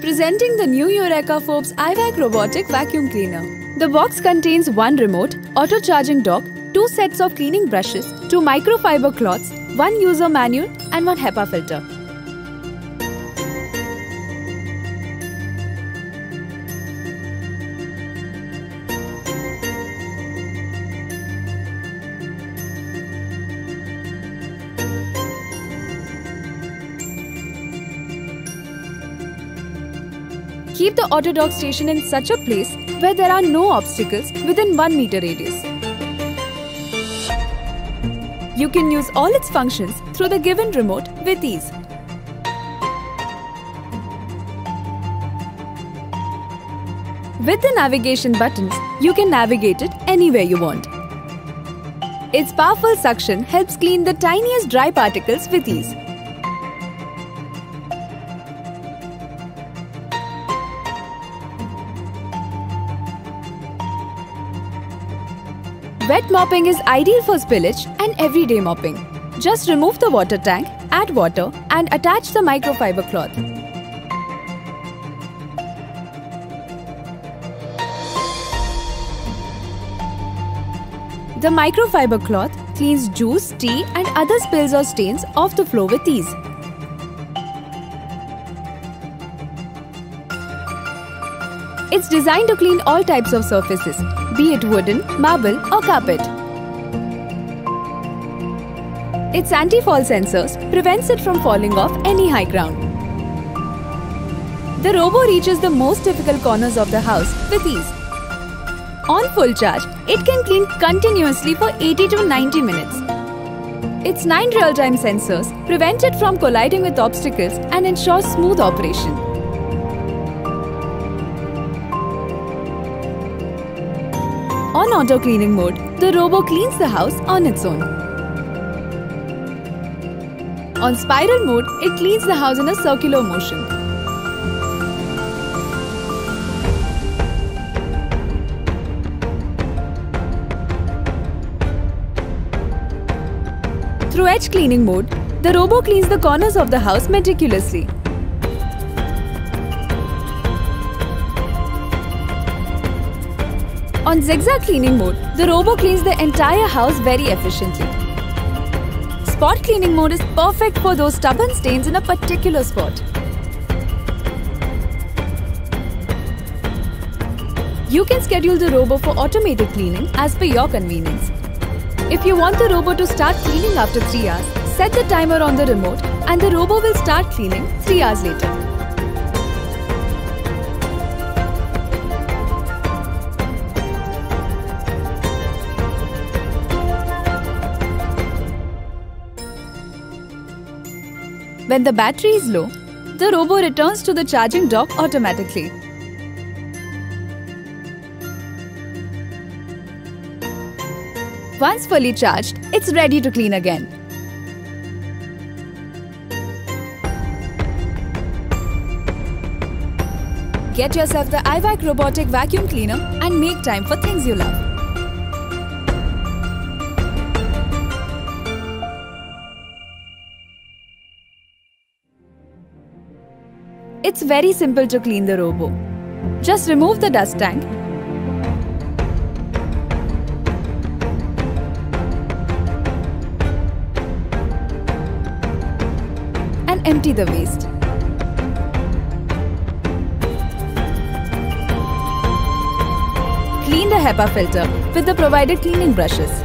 Presenting the new Eureka Forbes iVac Robotic Vacuum Cleaner. The box contains one remote, auto-charging dock, 2 sets of cleaning brushes, 2 microfiber cloths, 1 user manual and 1 HEPA filter. Keep the auto dock station in such a place where there are no obstacles within 1 meter radius. You can use all its functions through the given remote with ease. With the navigation buttons, you can navigate it anywhere you want. Its powerful suction helps clean the tiniest dry particles with ease. Wet mopping is ideal for spillage and everyday mopping. Just remove the water tank, add water and attach the microfiber cloth. The microfiber cloth cleans juice, tea and other spills or stains off the floor with ease. It's designed to clean all types of surfaces, be it wooden, marble or carpet. Its anti-fall sensors prevents it from falling off any high ground. The robo reaches the most difficult corners of the house with ease. On full charge, it can clean continuously for 80 to 90 minutes. Its 9 real-time sensors prevent it from colliding with obstacles and ensure smooth operation. On auto cleaning mode, the robo cleans the house on its own. On spiral mode, it cleans the house in a circular motion. Through edge cleaning mode, the robo cleans the corners of the house meticulously. On zigzag cleaning mode, the robo cleans the entire house very efficiently. Spot cleaning mode is perfect for those stubborn stains in a particular spot. You can schedule the robo for automated cleaning as per your convenience. If you want the robo to start cleaning after 3 hours, set the timer on the remote and the robo will start cleaning 3 hours later. When the battery is low, the robo returns to the charging dock automatically. Once fully charged, it's ready to clean again. Get yourself the iVac Robotic Vacuum Cleaner and make time for things you love. It's very simple to clean the robo. Just remove the dust tank, and empty the waste. Clean the HEPA filter with the provided cleaning brushes.